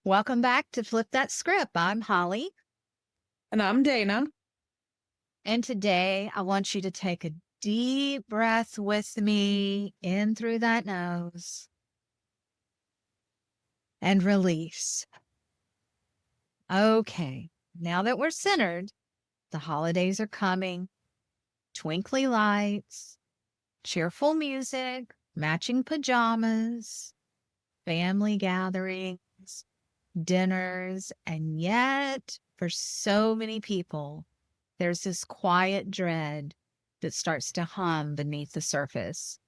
Welcome back to Flip That Script. I'm Holly, And I'm Dana. and today I want you to take a deep breath with me in through that nose and release. Okay, now that we're centered, the holidays are coming. Twinkly lights, cheerful music, matching pajamas, family gatherings, dinners, and yet for so many people, there's this quiet dread that starts to hum beneath the surface.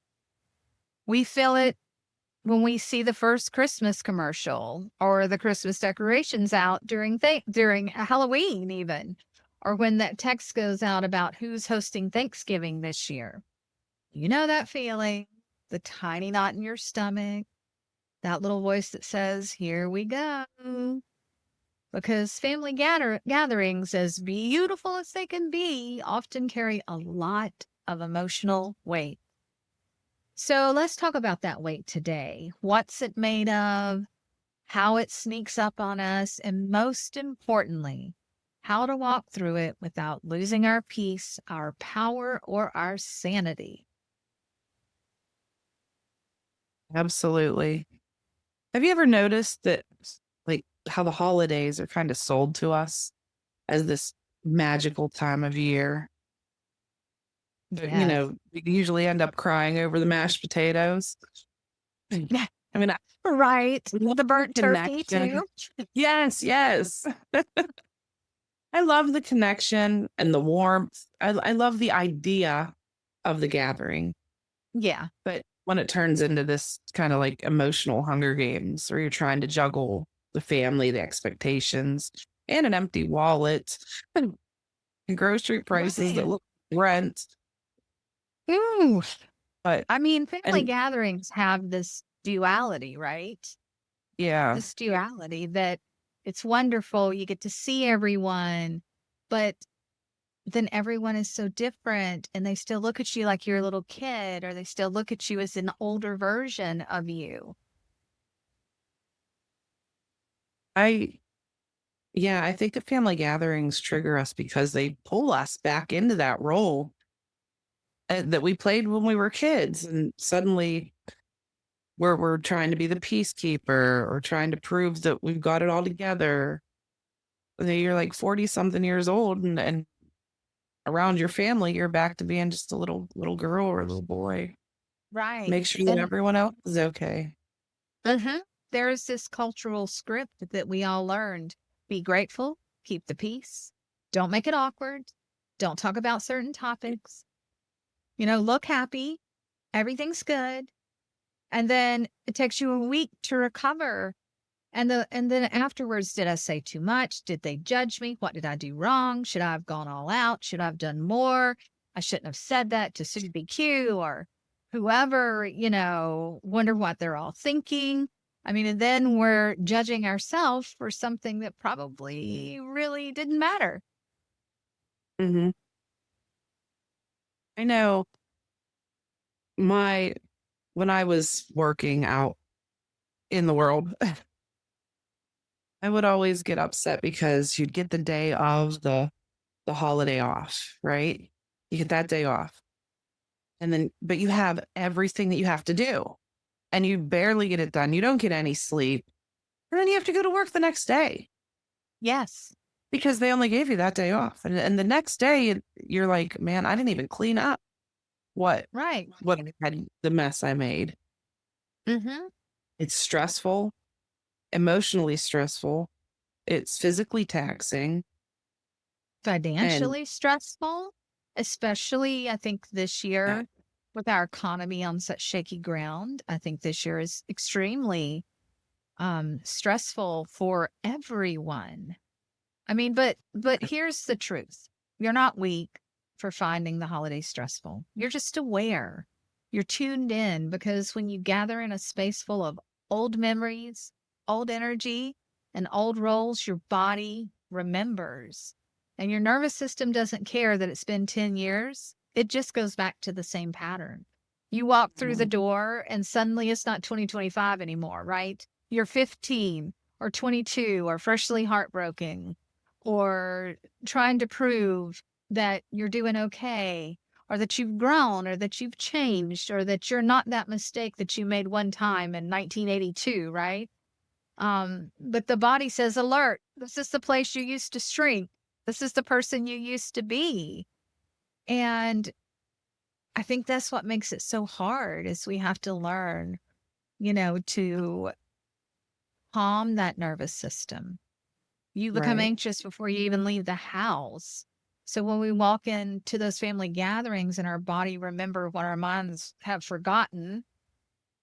We feel it when we see the first Christmas commercial or the Christmas decorations out during Halloween even, or when that text goes out about who's hosting Thanksgiving this year. You know that feeling, the tiny knot in your stomach, that little voice that says, "Here we go." Because family gatherings, as beautiful as they can be, often carry a lot of emotional weight. So let's talk about that weight today. What's it made of? How it sneaks up on us, and most importantly, how to walk through it without losing our peace, our power, or our sanity. Absolutely. Have you ever noticed that, like, how the holidays are kind of sold to us as this magical time of year? But, Yes. we usually end up crying over the mashed potatoes. Yeah. I mean, I Right. love The the burnt turkey, connection. too. Yes, yes. I love the connection and the warmth. I love the idea of the gathering. Yeah. But when it turns into this kind of like emotional Hunger Games where you're trying to juggle the family, the expectations, and an empty wallet and grocery prices that Right. look like rent. Ooh. But, I mean, family and gatherings have this duality, right? yeah, This duality that it's wonderful. You get to see everyone, but then everyone is so different and they still look at you like you're a little kid, or they still look at you as an older version of you. I, yeah, I think that family gatherings trigger us because they pull us back into that role that we played when we were kids. And suddenly we're trying to be the peacekeeper or trying to prove that we've got it all together. That you're like 40 something years old and around your family, you're back to being just a little girl or a little boy. Right. Make sure that And everyone else is okay. there's this cultural script that we all learned. Be grateful, keep the peace, don't make it awkward, don't talk about certain topics, look happy, everything's good. And then it takes you a week to recover. And then afterwards, did I say too much? Did they judge me? What did I do wrong? Should I have gone all out? Should I have done more? I shouldn't have said that to Susie BQ or whoever, wonder what they're all thinking. I mean, and then we're judging ourselves for something that probably really didn't matter. Hmm. I know my when I was working out in the world, I would always get upset because you'd get the day of the holiday off, right? You get that day off. And then but you have everything that you have to do and you barely get it done. You don't get any sleep. And then you have to go to work the next day Yes. because they only gave you that day off. And the next day you're like, man, I didn't even clean up what Right. what I had the mess I made. Mm-hmm. It's stressful, emotionally stressful. It's physically taxing. And Financially stressful, especially I think this uh, year with our economy on such shaky ground. I think this year is extremely stressful for everyone. I mean, but here's the truth. You're not weak for finding the holidays stressful. You're just aware. You're tuned in because when you gather in a space full of old memories, old energy, and old roles, your body remembers. And your nervous system doesn't care that it's been 10 years. It just goes back to the same pattern. You walk through the door and suddenly it's not 2025 anymore, right? You're 15 or 22 or freshly heartbroken or trying to prove that you're doing okay or that you've grown or that you've changed or that you're not that mistake that you made one time in 1982, right? But the body says, alert, this is the place you used to shrink. This is the person you used to be. And I think that's what makes it so hard is we have to learn, to calm that nervous system. You become Right. anxious before you even leave the house. So when we walk into those family gatherings and our body remember what our minds have forgotten,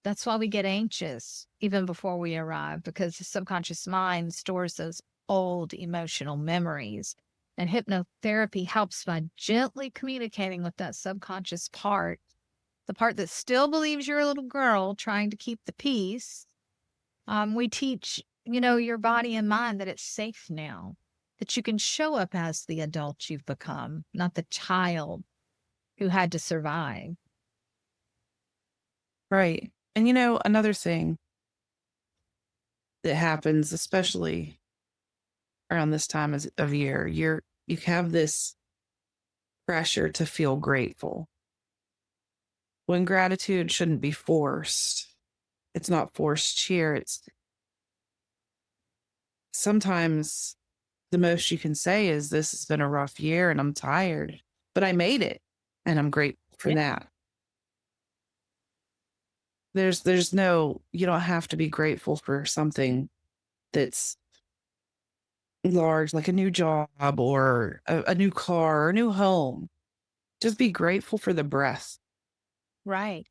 that's why we get anxious even before we arrive, because the subconscious mind stores those old emotional memories. And hypnotherapy helps by gently communicating with that subconscious part, the part that still believes you're a little girl trying to keep the peace. We teach, your body and mind that it's safe now, that you can show up as the adult you've become, not the child who had to survive. Right. And another thing that happens, especially around this time of year, you have this pressure to feel grateful when gratitude shouldn't be forced. It's not forced cheer. It's sometimes the most you can say is, this has been a rough year and I'm tired, but I made it and I'm grateful for Yeah. that. There's no, you don't have to be grateful for something that's large, like a new job or a new car or a new home. Just be grateful for the breath. Right.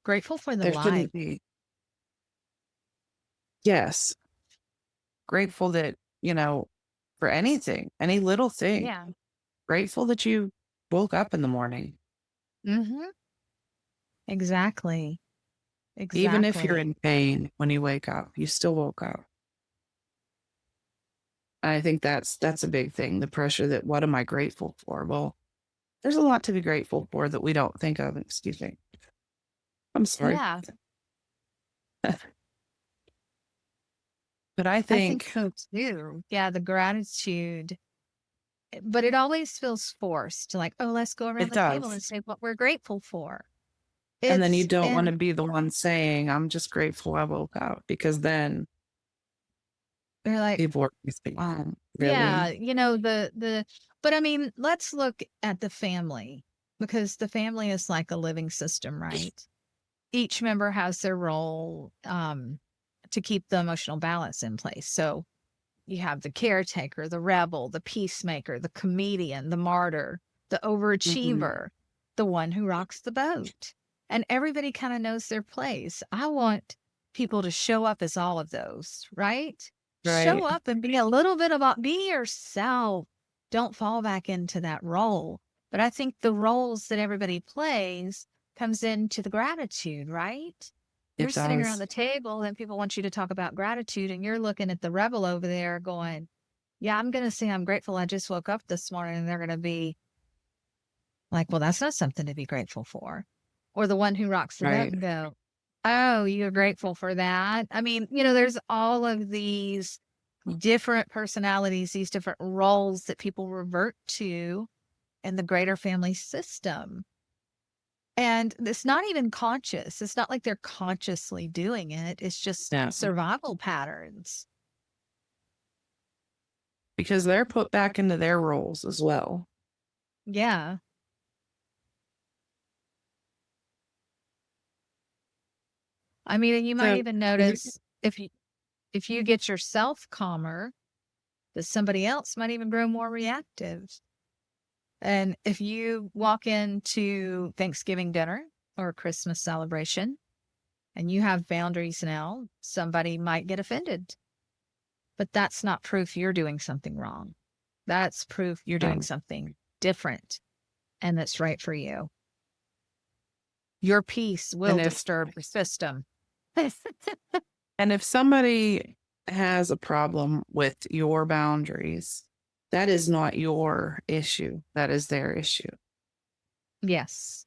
Grateful for the There life. shouldn't be, yes, grateful that, for anything, any little thing, Yeah. grateful that you woke up in the morning. Mhm. Exactly. Even if you're Exactly. in pain when you wake up, you still woke up. I think that's a big thing. The pressure that, what am I grateful for? Well, there's a lot to be grateful for that we don't think of. Excuse me. I'm sorry. Yeah, But I I think think so too. Yeah, the gratitude, but it always feels forced, like, "Oh, let's go around it the table does. and say what we're grateful for." And then you It's don't want to and be the one saying, I'm just grateful I woke up, because then they're like, people are gonna say, yeah, really? but I mean, let's look at the family because the family is like a living system, right? Each member has their role, to keep the emotional balance in place. So you have the caretaker, the rebel, the peacemaker, the comedian, the martyr, the Mhm. overachiever, the one who rocks the boat. And everybody kind of knows their place. I want people to show up as all of those, right? Show Right. up and be a little bit about, be yourself. Don't fall back into that role. But I think the roles that everybody plays comes into the gratitude, right? You're It sitting around does. the table and people want you to talk about gratitude, and you're looking at the rebel over there going, yeah, I'm going to say I'm grateful I just woke up this morning. And they're going to be like, well, that's not something to be grateful for. Or the one who rocks the boat Right. and go, oh, you're grateful for that. I mean, there's all of these different personalities, these different roles that people revert to in the greater family system. And it's not even conscious. It's not like they're consciously doing it. It's just Yeah. survival patterns. Because they're put back into their roles as well. Yeah. I mean, and you might So even mhm. notice if you get yourself calmer, that somebody else might even grow more reactive. And if you walk into Thanksgiving dinner or a Christmas celebration and you have boundaries now, somebody might get offended. But that's not proof you're doing something wrong. That's proof you're doing Um, something different and that's right for you. Your peace will and if disturb the system. and if somebody has a problem with your boundaries, that is not your issue. That is their issue. Yes.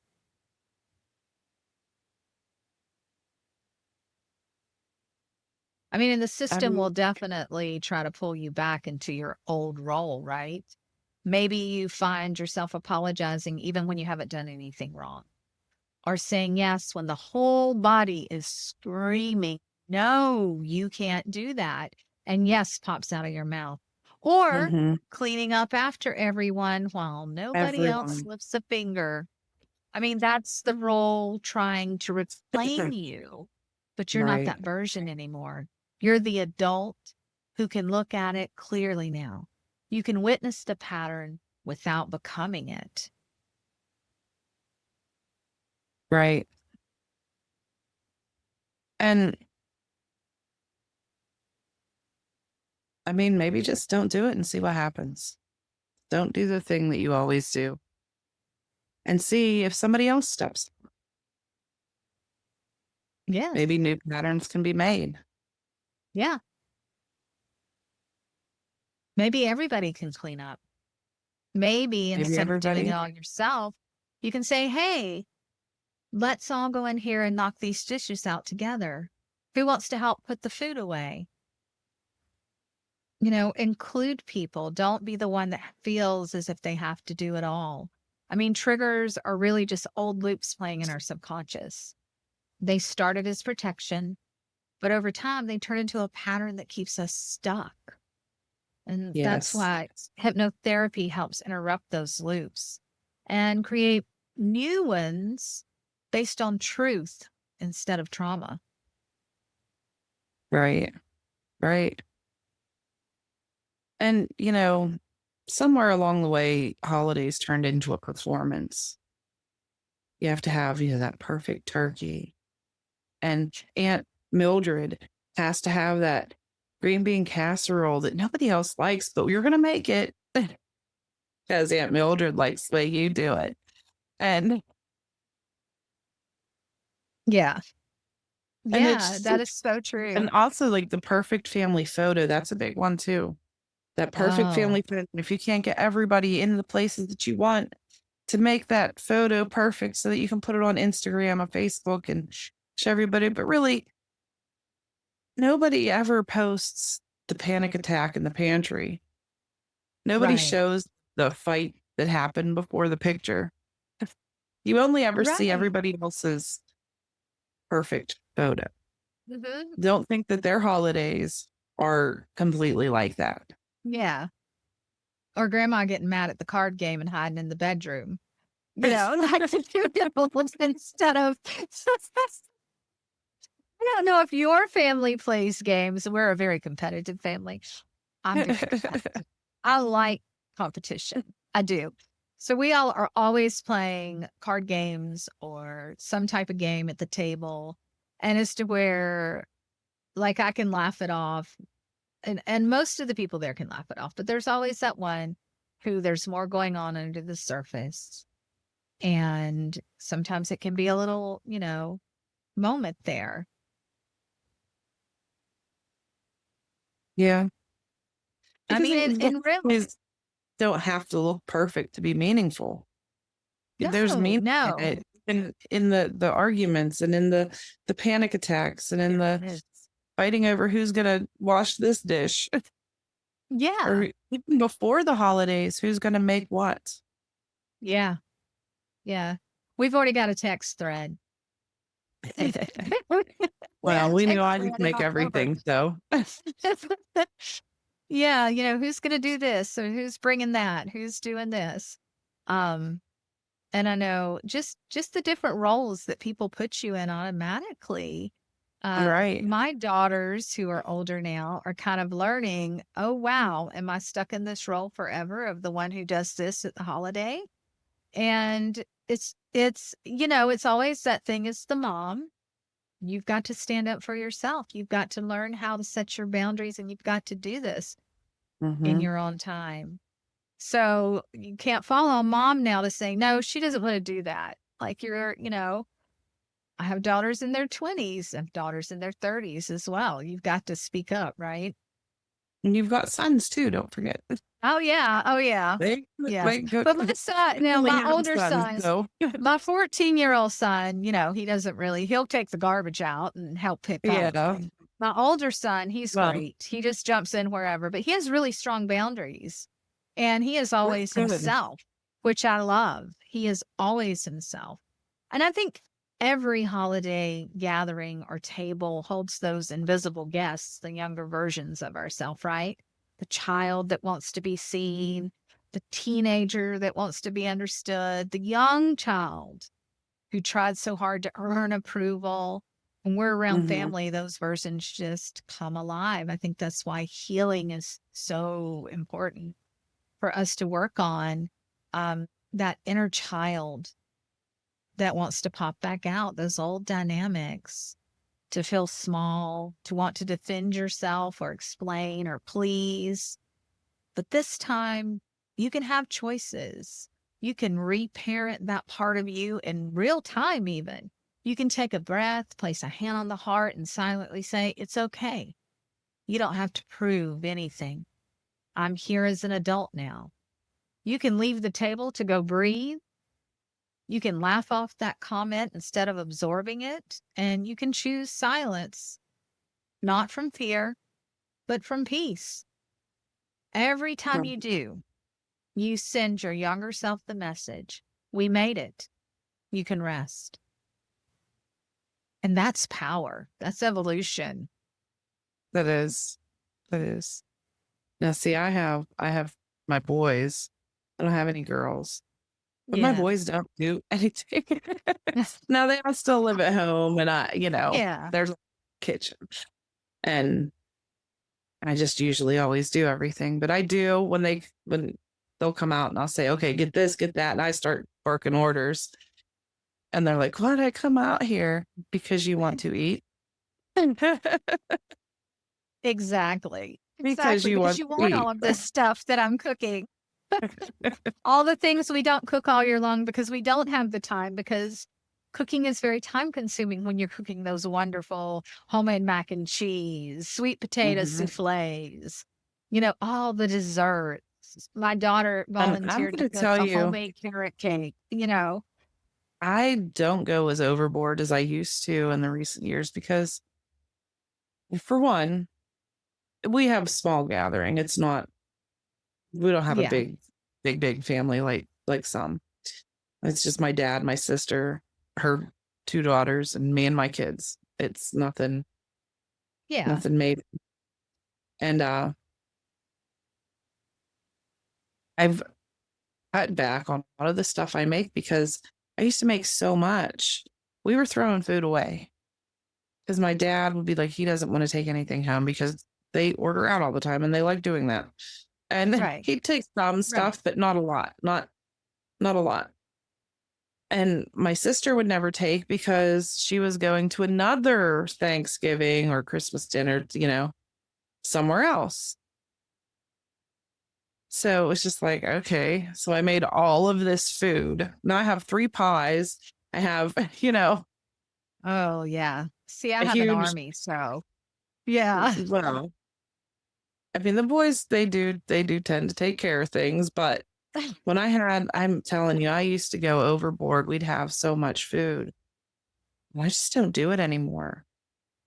I mean, and the I system will mean, definitely try to pull you back into your old role, right? Maybe you find yourself apologizing even when you haven't done anything wrong, or saying yes when the whole body is screaming, no, you can't do that. And yes pops out of your mouth. Or mhm, cleaning up after everyone while nobody else everyone. lifts a finger. I mean, that's the role trying to reclaim you, but you're not Right, that version anymore. You're the adult who can look at it clearly now. You can witness the pattern without becoming it. right. And I mean, maybe just don't do it and see what happens. Don't do the thing that you always do and see if somebody else steps. Yes. Maybe new patterns can be made. Yeah. Maybe everybody can clean up. Maybe Maybe instead of doing it everybody. all yourself, you can say, hey, let's all go in here and knock these dishes out together. Who wants to help put the food away? Include people. Don't be the one that feels as if they have to do it all. I mean, triggers are really just old loops playing in our subconscious. They started as protection, but over time they turn into a pattern that keeps us stuck. And that's Yes, why hypnotherapy helps interrupt those loops and create new ones based on truth instead of trauma. right, right. And, somewhere along the way, holidays turned into a performance. You have to have, that perfect turkey. And Aunt Mildred has to have that green bean casserole that nobody else likes, but you're going to make it because Aunt Mildred likes the way you do it. And, Yeah. and Yeah, it's, that is so true. and also like the perfect family photo. That's a big one too. That perfect Oh, family photo. If you can't get everybody in the places that you want, to make that photo perfect so that you can put it on Instagram or Facebook and show everybody. But really, nobody ever posts the panic attack in the pantry. Nobody right. shows the fight that happened before the picture. You only ever see Right. everybody else's perfect photo. Mhm. Don't think that their holidays are completely like that. Yeah. Or grandma getting mad at the card game and hiding in the bedroom. Like the two nipples instead of I don't know if your family plays games. We're a very competitive family. I'm very competitive. I like competition. I do. So we all are always playing card games or some type of game at the table. And as to where like I can laugh it off. And most of the people there can laugh it off, but there's always that one who there's more going on under the surface. And sometimes it can be a little, moment there. Yeah. I Because mean, the and really, holidays don't have to look perfect to be meaningful. There's no, meaning in no. it, in the arguments and in the panic attacks and in the Yes. fighting over who's gonna wash this dish, Yeah. or even before the holidays, who's gonna make what. Yeah. Yeah. We've already got a text thread. We Well, had a we know text I just thread in make October. everything, so Yeah, who's gonna do this or who's bringing that? Who's doing this? Um, and I know just the different roles that people put you in automatically. right. My daughters who are older now are kind of learning, oh wow, am I stuck in this role forever of the one who does this at the holiday? And it's always that thing as the mom. You've got to stand up for yourself. You've got to learn how to set your boundaries and you've got to do this in Mhm. your own time. So you can't follow on mom now to say, no, she doesn't want to do that. Like I have daughters in their 20s, I have daughters in their 30s as well. You've got to speak up, right? And you've got sons too, don't forget. Oh yeah. Oh yeah. They Yeah. they go But my son, they only my have older sons, son, so my 14-year-old son, he doesn't really, he'll take the garbage out and help pick up. yeah. My older son, he's Well, great. He just jumps in wherever, but he has really strong boundaries. And he is that's always good. himself, which I love. He is always himself. And I think every holiday gathering or table holds those invisible guests, the younger versions of ourselves, right? The child that wants to be seen, the teenager that wants to be understood, the young child who tried so hard to earn approval. When we're around Mhm, family, those versions just come alive. I think that's why healing is so important for us to work on, that inner child that wants to pop back out, those old dynamics, to feel small, to want to defend yourself or explain or please. But this time, you can have choices. You can reparent that part of you in real time, even. You can take a breath, place a hand on the heart, and silently say, it's okay. You don't have to prove anything. I'm here as an adult now. You can leave the table to go breathe. You can laugh off that comment instead of absorbing it. And you can choose silence, not from fear, but from peace. Every time mm, you do, you send your younger self the message, we made it. You can rest. And that's power. That's evolution. that is, that is. Now see, I have my boys. I don't have any girls, but my Yeah. boys don't do anything. Now they all still live at home and Yeah. there's a kitchen and I just usually always do everything, but I do when they'll come out and I'll say, "Okay, get this, get that," and I start barking orders, and they're like, "Why'd I come out here?" "Because you want to eat." Exactly. "Because Exactly. you Because want you to want eat." all of this stuff that I'm cooking. All the things we don't cook all year long because we don't have the time, because cooking is very time consuming when you're cooking those wonderful homemade mac and cheese, sweet potato Mhm. soufflés, all the desserts. My daughter And I'm volunteered to gonna cook tell a you, homemade carrot cake. I don't go as overboard as I used to in the recent years because, for one, we have small gathering. It's not we don't have a Yeah. big family like some. It's just my dad, my sister, her 2 daughters, and me and my kids. It's Yeah. nothing made. And, I've cut back on a lot of the stuff I make because I used to make so much. We were throwing food away because my dad would be like, he doesn't wanna take anything home because they order out all the time, and they like doing that. And Right. he'd take some Right. stuff, but not a lot, not a lot. And my sister would never take because she was going to another Thanksgiving or Christmas dinner, somewhere else. So it was just like, okay. So I made all of this food. Now I have 3 pies. I have, Oh, yeah. See, I a have an huge army, so yeah. well, I mean, the boys, they do tend to take care of things, but I'm telling you, I used to go overboard. We'd have so much food. I just don't do it anymore.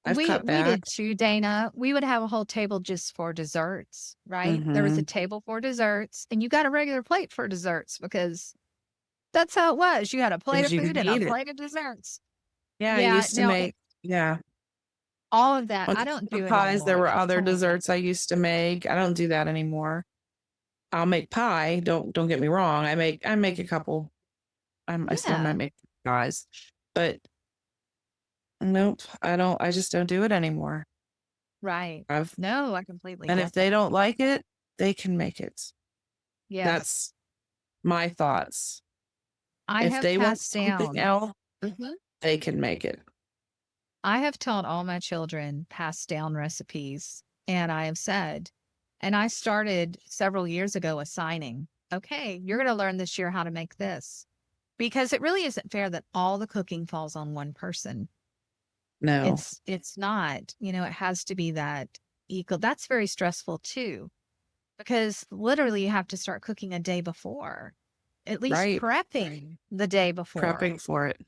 I've We cut we back. did too, Dana. We would have a whole table just for desserts, right? There was a Mhm. table for desserts, and you got a regular plate for desserts because that's how it was. You had a plate of Because you food could and a eat it. plate of desserts. Yeah, I Yeah, used to no, yeah. all of that, On I top don't of do it pies, there anymore. were I've other told desserts I used to make. I don't do that anymore. I'll make pie, don't get me wrong. I make a couple. I still might Yeah, make pies, but nope, I just don't do it anymore. right. I've No, I completely and if get they that. don't like it, they can make it. Yes. That's my thoughts. I If have they want passed something down else, Mhm. they can make it. I have taught all my children pass down recipes, and I have said, and I started several years ago assigning, okay, you're going to learn this year how to make this, because it really isn't fair that all the cooking falls on one person. No, It's not, it has to be that equal. That's very stressful too, because literally you have to start cooking a day before, at least right? prepping the day before. Prepping for it.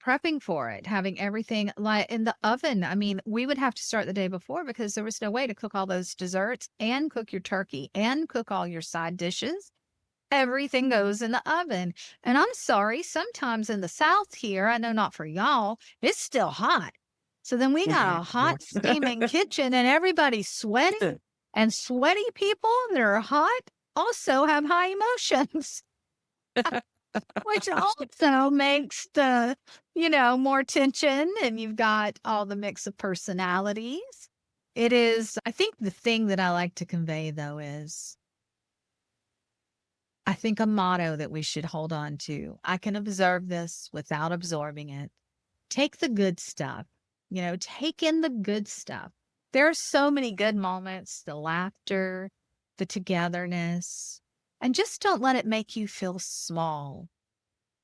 prepping for it, having everything like in the oven. I mean, we would have to start the day before because there was no way to cook all those desserts and cook your turkey and cook all your side dishes. Everything goes in the oven. And I'm sorry, sometimes in the South here, I know not for y'all, it's still hot. So then we got a hot, steaming kitchen and everybody's sweaty, and sweaty people that are hot also have high emotions, which also makes the, more tension, and you've got all the mix of personalities. It is, I think the thing that I like to convey though is I think a motto that we should hold on to. I can observe this without absorbing it. Take the good stuff, take in the good stuff. There are so many good moments, the laughter, the togetherness, and just don't let it make you feel small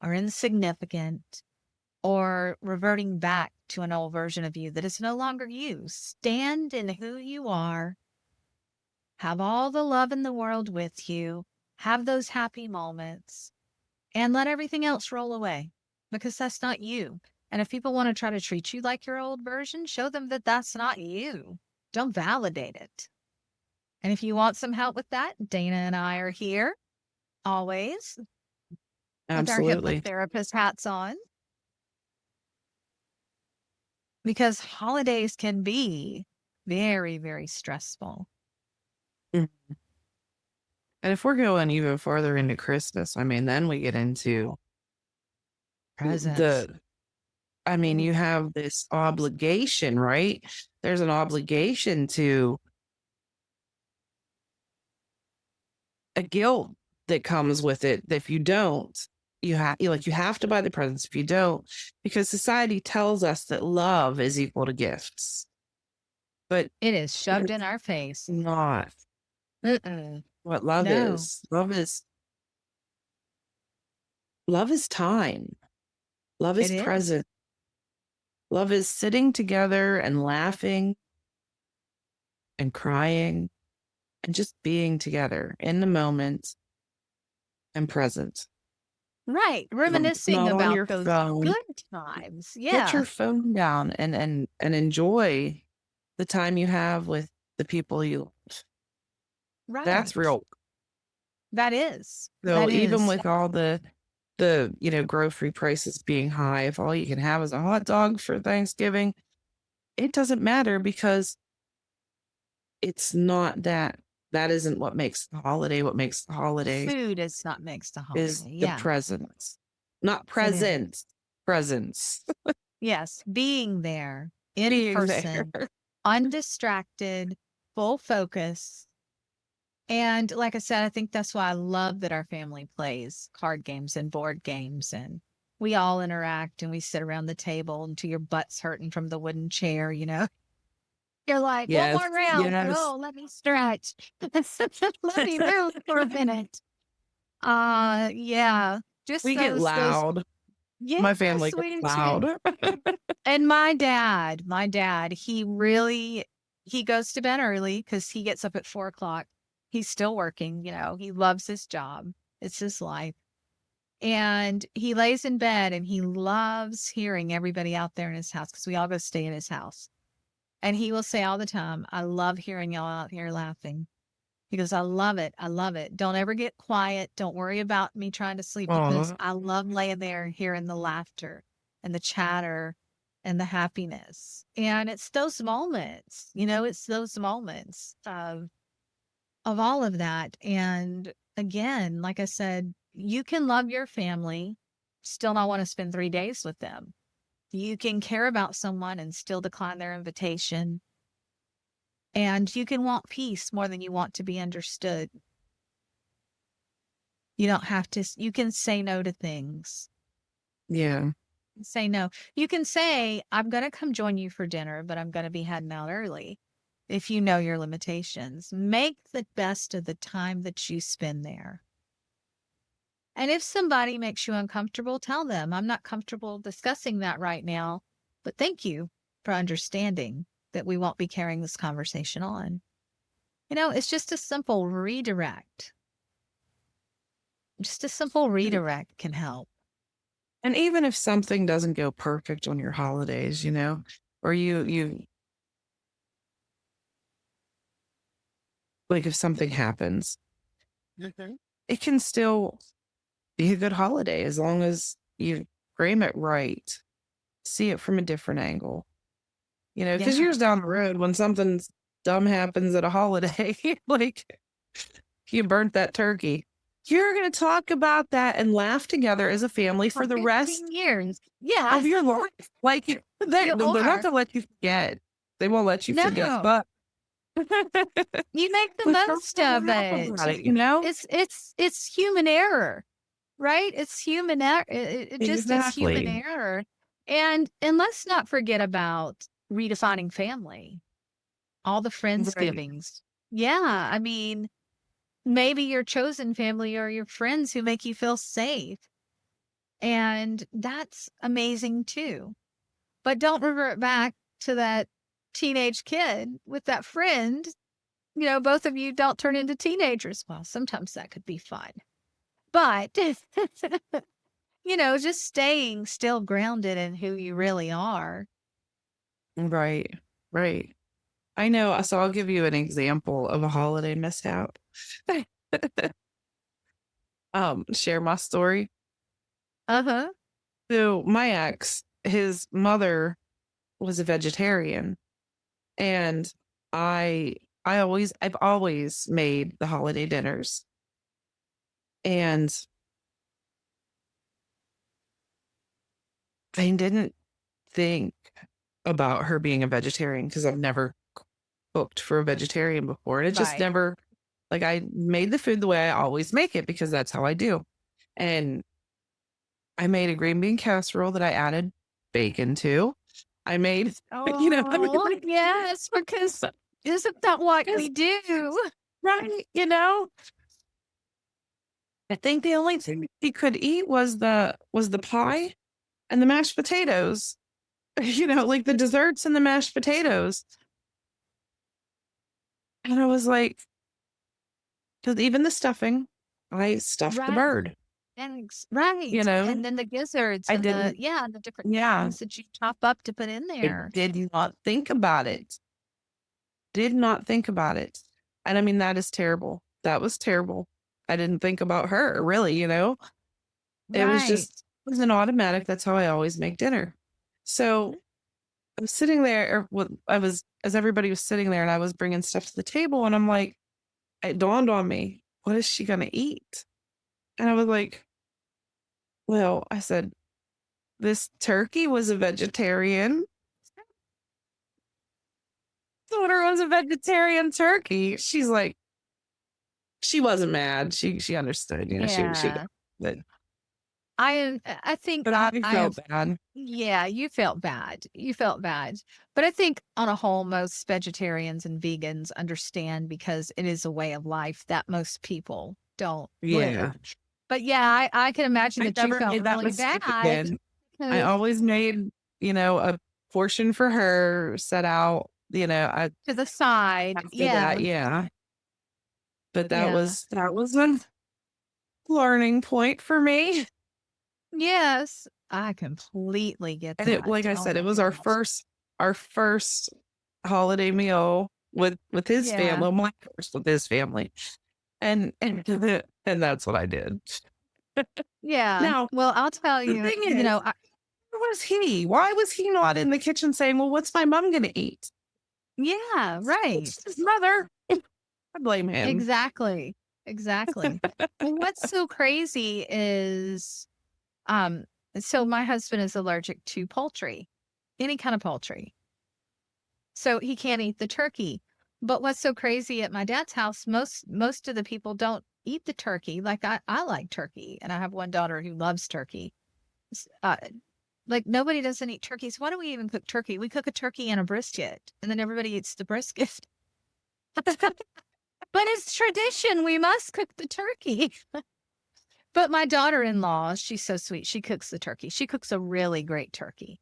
or insignificant or reverting back to an old version of you that is no longer you. Stand in who you are, have all the love in the world with you, have those happy moments, and let everything else roll away because that's not you. And if people want to try to treat you like your old version, show them that that's not you. Don't validate it. And if you want some help with that, Dana and I are here always with our Absolutely. hypnotherapist hats on because holidays can be very, very stressful. Mhm. And if we're going even farther into Christmas, I mean, then we get into Presents. the I mean, Ooh. you have this obligation, right? There's an obligation to a guilt that comes with it. That if you don't, you have to buy the presents if you don't, because society tells us that love is equal to gifts. But It is shoved in it's our face. not Mm-mm. what love No, is. Love is time. Love it is is. present. Love is sitting together and laughing and crying and just being together in the moment and present. Right, reminiscing Not on about your those phone. good times. Put Yeah, your phone down and enjoy the time you have with the people you love. That's right. real. That is. So That even is. with all the grocery prices being high, if all you can have is a hot dog for Thanksgiving, it doesn't matter because it's not that isn't what makes the holiday. What makes the holiday Food is not mixed a is holiday. the Yeah, presence. Not it is. presents, presence. Yes, being there in Being there. person, undistracted, full focus. And like I said, I think that's why I love that our family plays card games and board games, and we all interact and we sit around the table until your butt's hurting from the wooden chair, You're like, "One Yes, more round. yes. Oh, let me stretch. Let me move for a minute." Yeah, just We get those loud. yes, My family gets we do too. loud. And my dad, he goes to bed early because he gets up at 4 o'clock. He's still working, he loves his job. It's his life. And he lays in bed and he loves hearing everybody out there in his house because we all go stay in his house. And he will say all the time, "I love hearing y'all out here laughing." He goes, "I love it. I love it. Don't ever get quiet. Don't worry about me trying to sleep because Aw. I love laying there and hearing the laughter and the chatter and the happiness." And it's those moments, it's those moments of all of that. And again, like I said, you can love your family, still not want to spend 3 days with them. You can care about someone and still decline their invitation. And you can want peace more than you want to be understood. You don't have to, you can say no to things. Yeah. Say no. You can say, "I'm going to come join you for dinner, but I'm going to be heading out early." If you know your limitations, make the best of the time that you spend there. And if somebody makes you uncomfortable, tell them, "I'm not comfortable discussing that right now, but thank you for understanding that we won't be carrying this conversation on." It's just a simple redirect. Just a simple redirect can help. And even if something doesn't go perfect on your holidays, or you like if something happens, Mhm. it can still be a good holiday as long as you frame it right, see it from a different angle, because Yeah. years down the road when something dumb happens at a holiday, like you burnt that turkey, you're going to talk about that and laugh together as a family For for the 15 rest years. Yeah, of your life. Like you they're not are. going to let you forget. They won't let you forget, No, but you make the let's talk most of laugh it. about it. It's human error, right? It's human error. It just is human Exactly. error. And let's not forget about redefining family, all the Right. friendsgivings. Yeah, I mean, maybe your chosen family are your friends who make you feel safe. And that's amazing too. But don't revert back to that teenage kid with that friend. Both of you don't turn into teenagers. Well, sometimes that could be fun. But, just staying still grounded in who you really are. Right. Right. I know. So I'll give you an example of a holiday mishap. Share my story. Uh huh. So my ex, his mother was a vegetarian, and I I've always made the holiday dinners, and I didn't think about her being a vegetarian because I've never cooked for a vegetarian before, and it just Right. never, like, I made the food the way I always make it because that's how I do, and I made a green bean casserole that I added bacon to. I made, I mean, Oh, like, yes, because isn't that what we because do? right, I think the only thing he could eat was the pie and the mashed potatoes. Like the desserts and the mashed potatoes. And I was like, because even the stuffing, I stuffed the Right. bird. Right. You know, And then the gizzards I and didn't. the different Yeah, things that you chop up to put in I there. did not think about it. Did not think about it. And I mean, that is terrible. That was terrible. I didn't think about her really. It was Right. just, it was an automatic. That's how I always make dinner. So I'm sitting there, or what I was, as everybody was sitting there and I was bringing stuff to the table, and I'm like, it dawned on me, what is she going to eat? And I was like, well, I said, this turkey was a vegetarian. Daughter was a vegetarian turkey. She's like, she wasn't mad. She understood, she got Yeah. it. I think But I I felt have bad. yeah, you felt bad. You felt bad. But I think on a whole, most vegetarians and vegans understand because it is a way of life that most people don't Yeah. live. But yeah, I can imagine I that you never felt made that really mistake bad again. I 'cause always made, a portion for her, set out, I to the side. after that, Yeah. yeah. But that Yeah. was that was a learning point for me. Yes. I completely get And it, that. like I Oh said, it my was gosh. our first holiday meal with his family, Yeah. well, my first with his family. And and that's what I did. Yeah. Now, Well, I'll tell the you, thing is, where was he? Why was he not in the kitchen saying, "Well, what's my mom gonna eat?" yeah, right. It's his mother. I blame him. Exactly. Exactly. Well, what's so crazy is, um, so my husband is allergic to poultry, any kind of poultry. So he can't eat the turkey. But what's so crazy at my dad's house, most of the people don't eat the turkey. Like I like turkey, and I have one daughter who loves turkey. S- Uh, like nobody doesn't eat turkey. So why do we even cook turkey? We cook a turkey and a brisket, and then everybody eats the brisket. But it's tradition. We must cook the turkey. But my daughter-in-law, she's so sweet. She cooks the turkey. She cooks a really great turkey.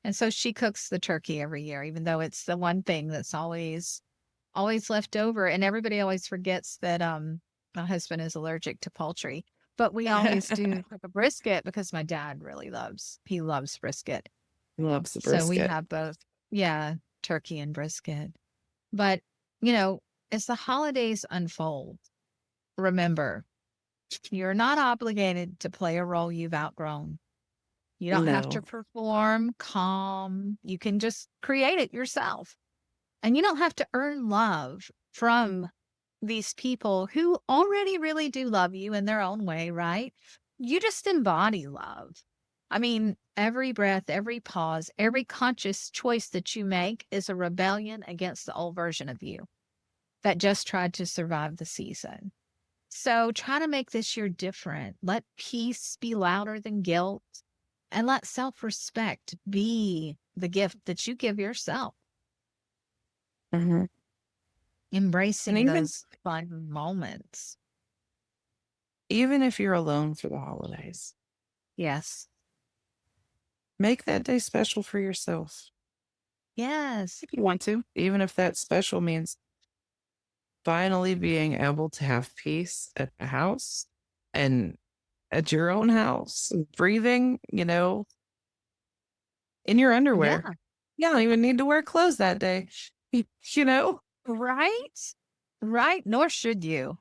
And so she cooks the turkey every year, even though it's the one thing that's always left over. And everybody always forgets that my husband is allergic to poultry. but we always do cook a brisket because my dad really he loves brisket. Loves the So we brisket. have both, yeah, turkey and brisket. But, you know, as the holidays unfold, remember, you're not obligated to play a role you've outgrown. You don't have to No. perform calm. You can just create it yourself. And you don't have to earn love from these people who already really do love you in their own way, right? You just embody love. I mean, every breath, every pause, every conscious choice that you make is a rebellion against the old version of you that just tried to survive the season. So try to make this year different. Let peace be louder than guilt and let self respect be the gift that you give yourself, Mhm. And embracing those fun moments. even if you're alone for the holidays, Yes. make that day special for yourself. Yes. If you want to, even if that special means finally being able to have peace at the house and at your own house, breathing, in your underwear. Yeah. You don't even need to wear clothes that day, you know? Right? Right. Nor should you.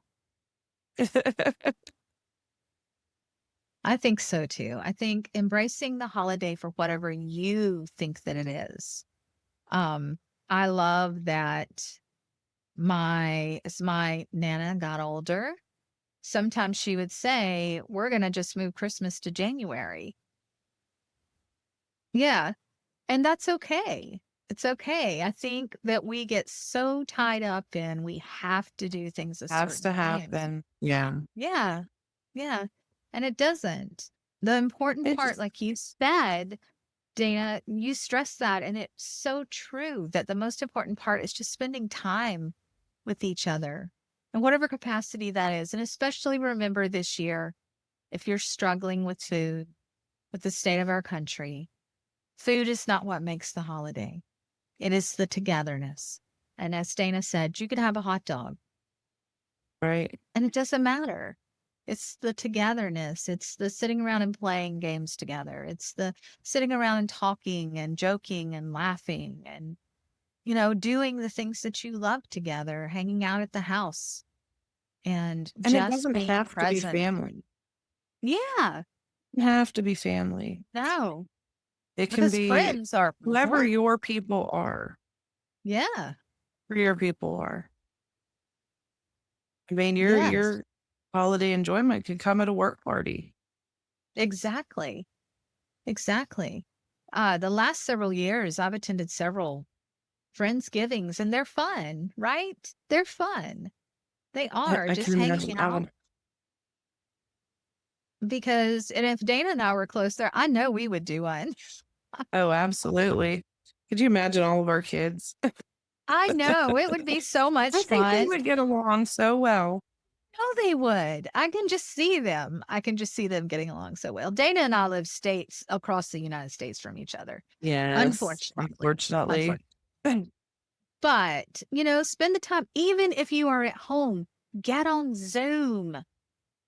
I think so too. I think embracing the holiday for whatever you think that it is. Um, I love that as my Nana got older, sometimes she would say, "We're gonna just move Christmas to January." Yeah, and that's okay. It's okay. I think that we get so tied up in we have to do things a Has certain to way. happen. Yeah. Yeah, yeah, and it doesn't. The important It part, just like you said, Dana, you stress that, and it's so true that the most important part is just spending time with each other in whatever capacity that is. And especially remember this year, if you're struggling with food, with the state of our country, food is not what makes the holiday. It is the togetherness. And as Dana said, you could have a hot dog right. and it doesn't matter. It's the togetherness. It's the sitting around and playing games together. It's the sitting around and talking and joking and laughing and, doing the things that you love together, hanging out at the house and And it just doesn't being have to be present. family. Yeah. It doesn't have to be family. No, It can because be friends are whoever important. your people are, Yeah. who your people are. I mean, your Yes. your holiday enjoyment can come at a work party. Exactly. Exactly. The last several years, I've attended several Friendsgivings and they're fun, right? They're fun. They are I can just hanging imagine. out and if Dana and I were closer, I know we would do one. Oh, absolutely. Could you imagine all of our kids? I know it would be so I much think they fun. would get along so well. Oh, they would. I can just see them. I can just see them getting along so well. Dana and I live states across the United States from each other, Yes, unfortunately. unfortunately. Unfortunately. But, spend the time, even if you are at home, get on Zoom,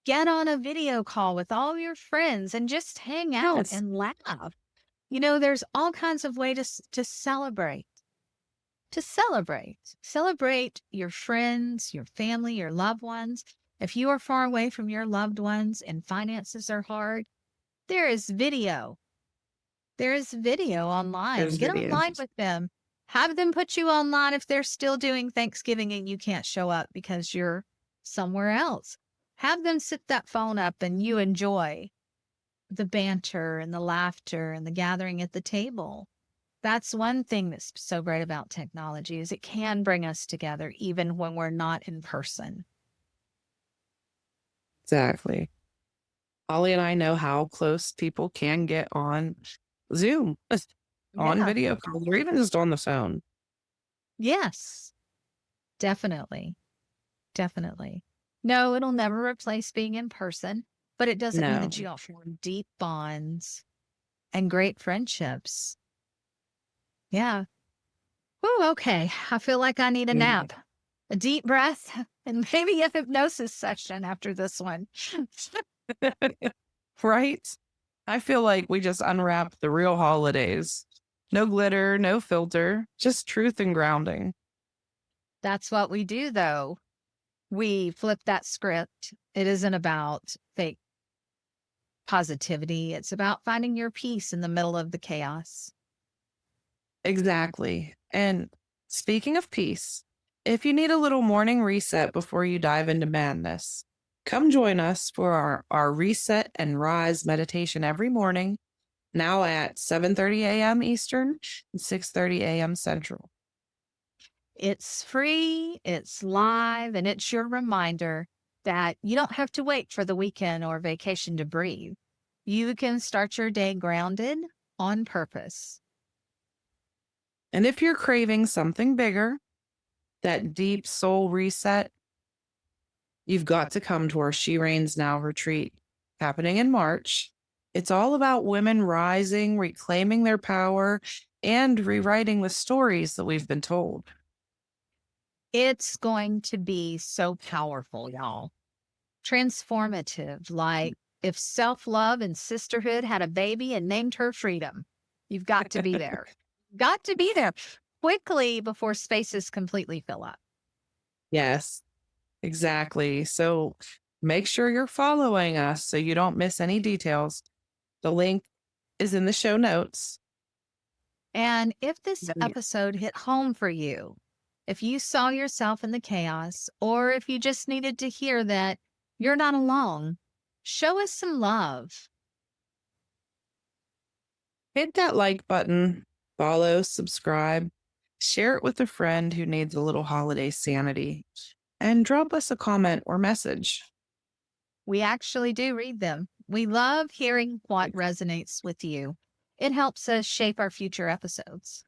get on a video call with all your friends and just hang out Yes, and laugh. There's all kinds of ways to celebrate. To celebrate. Celebrate your friends, your family, your loved ones. If you are far away from your loved ones and finances are hard, there is video. There is video online. there's Get video. online with them. Have them put you online if they're still doing Thanksgiving and you can't show up because you're somewhere else. Have them sit that phone up and you enjoy the banter and the laughter and the gathering at the table. That's one thing that's so great about technology is it can bring us together even when we're not in person. Exactly. Holly and I know how close people can get on Zoom, on Yeah. video call, or even just on the phone. Yes, definitely. Definitely. No, it'll never replace being in person, but it doesn't mean No, that you don't form deep bonds and great friendships. Yeah. Oh, okay. I feel like I need a mhm. nap, a deep breath, and maybe a hypnosis session after this one. Right? I feel like we just unwrapped the real holidays. No glitter, no filter, just truth and grounding. That's what we do, though. We flip that script. It isn't about fake positivity, it's about finding your peace in the middle of the chaos. Exactly. And speaking of peace, if you need a little morning reset before you dive into madness, come join us for our reset and rise meditation every morning, now at 7:30 a.m. Eastern and 6:30 a.m. Central. It's free, it's live, and it's your reminder that you don't have to wait for the weekend or vacation to breathe. You can start your day grounded on purpose. And if you're craving something bigger, that deep soul reset, you've got to come to our She Reigns Now retreat happening in March. It's all about women rising, reclaiming their power, and rewriting the stories that we've been told. It's going to be so powerful, y'all. Transformative, like if self love and sisterhood had a baby and named her Freedom. You've got to be there. Got to be there quickly before spaces completely fill up. Yes, exactly. So make sure you're following us so you don't miss any details. The link is in the show notes. And if this Then episode hit home for you, if you saw yourself in the chaos, or if you just needed to hear that you're not alone, show us some love. hit that like button, follow, subscribe, share it with a friend who needs a little holiday sanity, and drop us a comment or message. We actually do read them. We love hearing what resonates with you. It helps us shape our future episodes.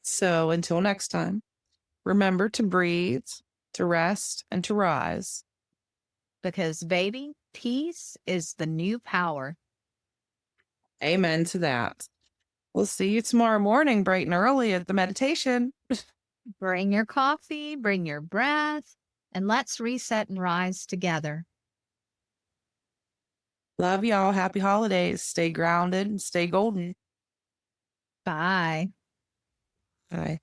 So until next time, remember to breathe, to rest, and to rise. Because, baby, peace is the new power. Amen to that. We'll see you tomorrow morning, bright and early at the meditation. Bring your coffee, bring your breath, and let's reset and rise together. Love y'all. Happy holidays. Stay grounded and stay golden. Bye. Bye.